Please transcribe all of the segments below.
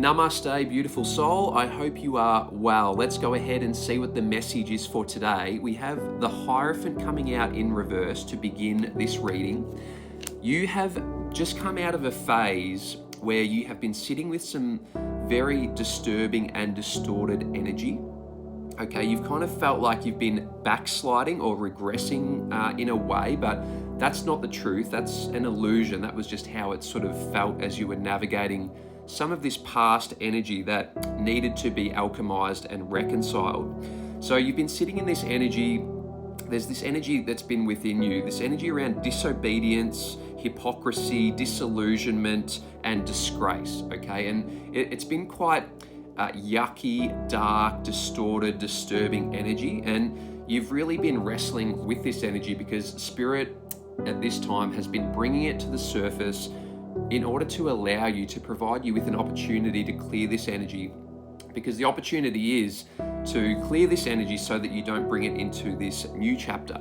Namaste, beautiful soul. I hope you are well. Let's go ahead and see what the message is for today. We have the Hierophant coming out in reverse to begin this reading. You have just come out of a phase where you have been sitting with some very disturbing and distorted energy. Okay, you've kind of felt like you've been backsliding or regressing in a way, but that's not the truth. That's an illusion. That was just how it sort of felt as you were navigating some of this past energy that needed to be alchemized and reconciled. So you've been sitting in this energy. There's this energy that's been within you, this energy around disobedience, hypocrisy, disillusionment, and disgrace, okay? And it's been quite yucky, dark, distorted, disturbing energy, and you've really been wrestling with this energy because Spirit at this time has been bringing it to the surface in order to allow you, to provide you with an opportunity to clear this energy, because the opportunity is to clear this energy so that you don't bring it into this new chapter.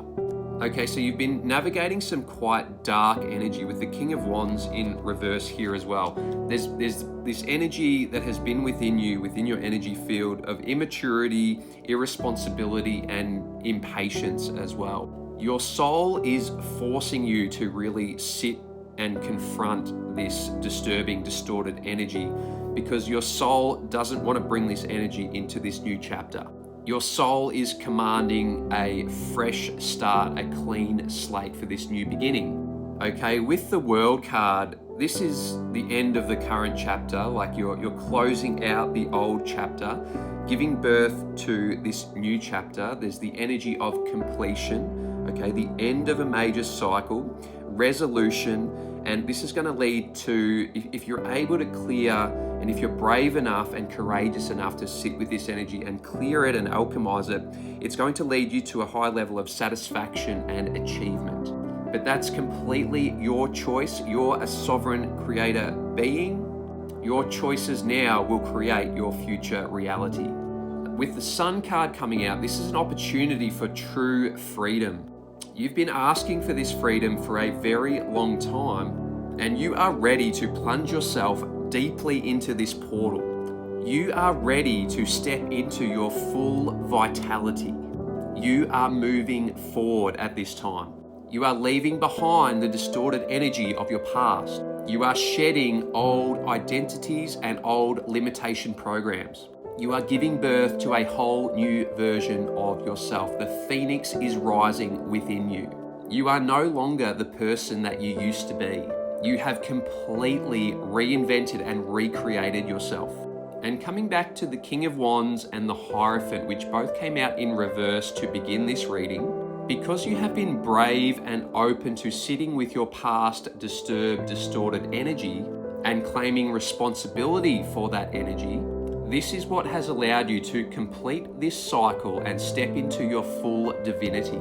Okay, so you've been navigating some quite dark energy with the King of Wands in reverse here as well. There's this energy that has been within you, within your energy field, of immaturity, irresponsibility, and impatience as well. Your soul is forcing you to really sit and confront this disturbing, distorted energy, because your soul doesn't want to bring this energy into this new chapter. Your soul is commanding a fresh start, a clean slate for this new beginning. Okay, with the World card, this is the end of the current chapter, like you're closing out the old chapter, giving birth to this new chapter. There's the energy of completion, okay, the end of a major cycle, resolution, and this is going to lead to, if you're able to clear, and if you're brave enough and courageous enough to sit with this energy and clear it and alchemize it, it's going to lead you to a high level of satisfaction and achievement. But that's completely your choice. You're a sovereign creator being. Your choices now will create your future reality. With the Sun card coming out, this is an opportunity for true freedom. You've been asking for this freedom for a very long time, and you are ready to plunge yourself deeply into this portal. You are ready to step into your full vitality. You are moving forward at this time. You are leaving behind the distorted energy of your past. You are shedding old identities and old limitation programs. You are giving birth to a whole new version of yourself. The phoenix is rising within you. You are no longer the person that you used to be. You have completely reinvented and recreated yourself. And coming back to the King of Wands and the Hierophant, which both came out in reverse to begin this reading, because you have been brave and open to sitting with your past disturbed, distorted energy and claiming responsibility for that energy, this is what has allowed you to complete this cycle and step into your full divinity.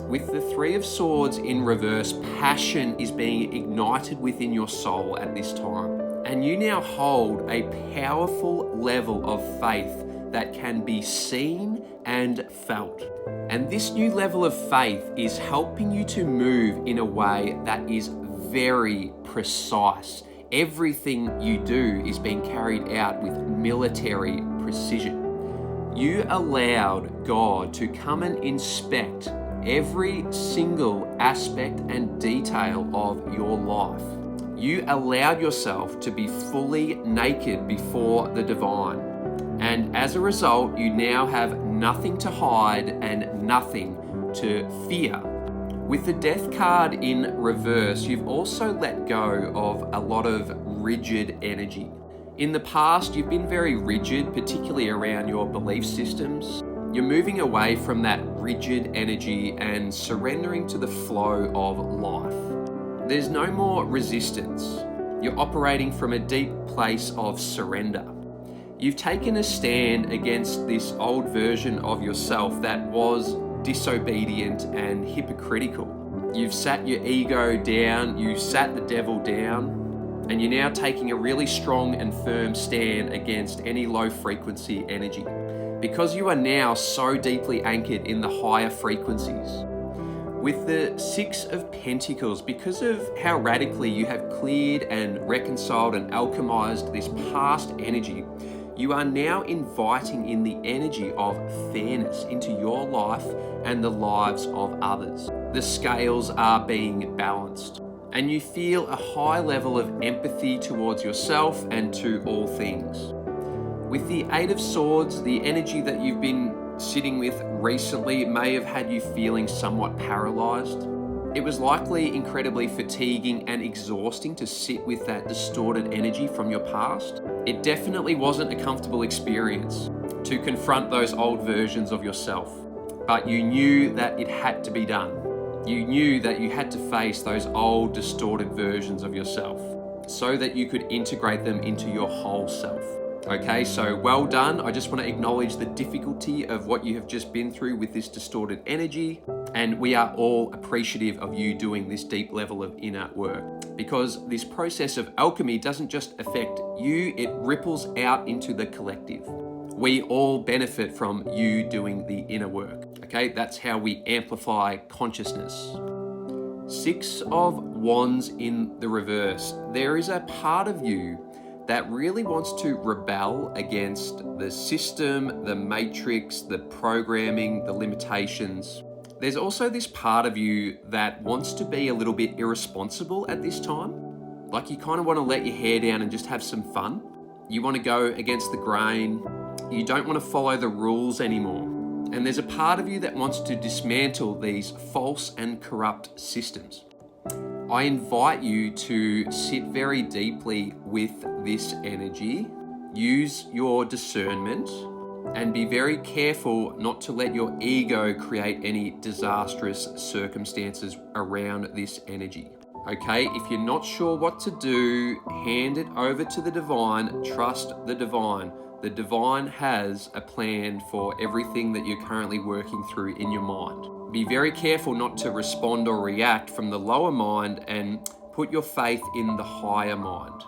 With the Three of Swords in reverse, passion is being ignited within your soul at this time. And you now hold a powerful level of faith that can be seen and felt. And this new level of faith is helping you to move in a way that is very precise. Everything you do is being carried out with military precision. You allowed God to come and inspect every single aspect and detail of your life. You allowed yourself to be fully naked before the divine. And as a result, you now have nothing to hide and nothing to fear. With the Death card in reverse, you've also let go of a lot of rigid energy. In the past, you've been very rigid, particularly around your belief systems. You're moving away from that rigid energy and surrendering to the flow of life. There's no more resistance. You're operating from a deep place of surrender. You've taken a stand against this old version of yourself that was disobedient and hypocritical. You've sat your ego down, you sat the devil down, and you're now taking a really strong and firm stand against any low frequency energy. Because you are now so deeply anchored in the higher frequencies, With the Six of Pentacles, because of how radically you have cleared and reconciled and alchemized this past energy, you are now inviting in the energy of fairness into your life and the lives of others. The scales are being balanced, and you feel a high level of empathy towards yourself and to all things. With the Eight of Swords, the energy that you've been sitting with recently may have had you feeling somewhat paralyzed. It was likely incredibly fatiguing and exhausting to sit with that distorted energy from your past. It definitely wasn't a comfortable experience to confront those old versions of yourself, but you knew that it had to be done. You knew that you had to face those old distorted versions of yourself so that you could integrate them into your whole self. Okay, so well done. I just want to acknowledge the difficulty of what you have just been through with this distorted energy. And we are all appreciative of you doing this deep level of inner work, because this process of alchemy doesn't just affect you, it ripples out into the collective. We all benefit from you doing the inner work. Okay, that's how we amplify consciousness. Six of Wands in the reverse. There is a part of you that really wants to rebel against the system, the matrix, the programming, the limitations. There's also this part of you that wants to be a little bit irresponsible at this time. Like you kind of want to let your hair down and just have some fun. You want to go against the grain. You don't want to follow the rules anymore. And there's a part of you that wants to dismantle these false and corrupt systems. I invite you to sit very deeply with this energy, use your discernment, and be very careful not to let your ego create any disastrous circumstances around this energy. Okay, if you're not sure what to do, hand it over to the divine, trust the divine. The divine has a plan for everything that you're currently working through in your mind. Be very careful not to respond or react from the lower mind, and put your faith in the higher mind.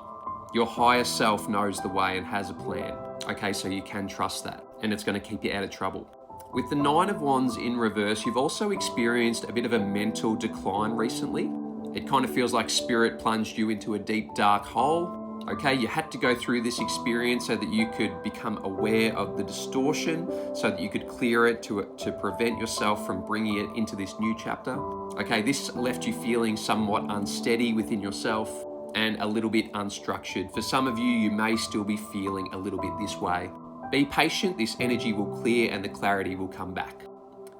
Your higher self knows the way and has a plan. Okay, so you can trust that, and it's going to keep you out of trouble. With the Nine of Wands in reverse, you've also experienced a bit of a mental decline recently. It kind of feels like spirit plunged you into a deep, dark hole. Okay, you had to go through this experience so that you could become aware of the distortion, so that you could clear it to prevent yourself from bringing it into this new chapter. Okay, this left you feeling somewhat unsteady within yourself and a little bit unstructured. For some of you, you may still be feeling a little bit this way. Be patient, this energy will clear and the clarity will come back.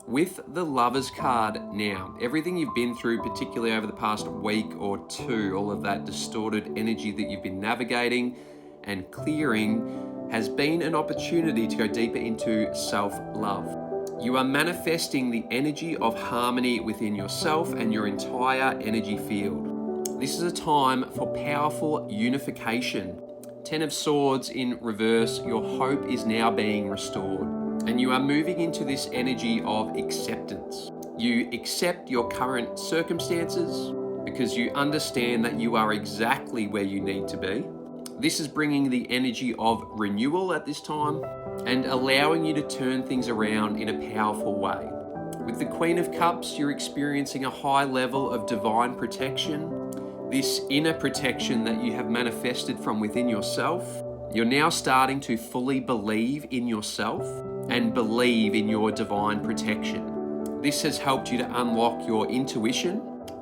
With the Lovers card now, everything you've been through, particularly over the past week or two, all of that distorted energy that you've been navigating and clearing, has been an opportunity to go deeper into self-love. You are manifesting the energy of harmony within yourself and your entire energy field. This is a time for powerful unification. Ten of Swords in reverse, your hope is now being restored. And you are moving into this energy of acceptance. You accept your current circumstances because you understand that you are exactly where you need to be. This is bringing the energy of renewal at this time and allowing you to turn things around in a powerful way. With the Queen of Cups, you're experiencing a high level of divine protection. This inner protection that you have manifested from within yourself. You're now starting to fully believe in yourself and believe in your divine protection. This has helped you to unlock your intuition,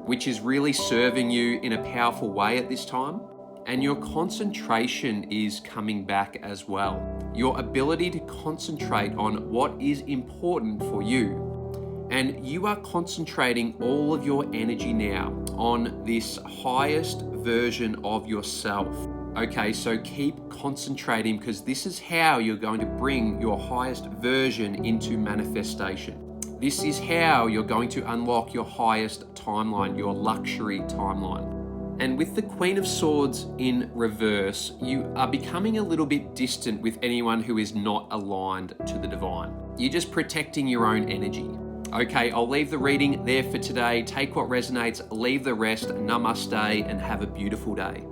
which is really serving you in a powerful way at this time. And your concentration is coming back as well. Your ability to concentrate on what is important for you. And you are concentrating all of your energy now on this highest version of yourself. Okay, so keep concentrating, because this is how you're going to bring your highest version into manifestation. This is how you're going to unlock your highest timeline, your luxury timeline. And with the Queen of Swords in reverse, you are becoming a little bit distant with anyone who is not aligned to the divine. You're just protecting your own energy. Okay, I'll leave the reading there for today. Take what resonates, leave the rest. Namaste, and have a beautiful day.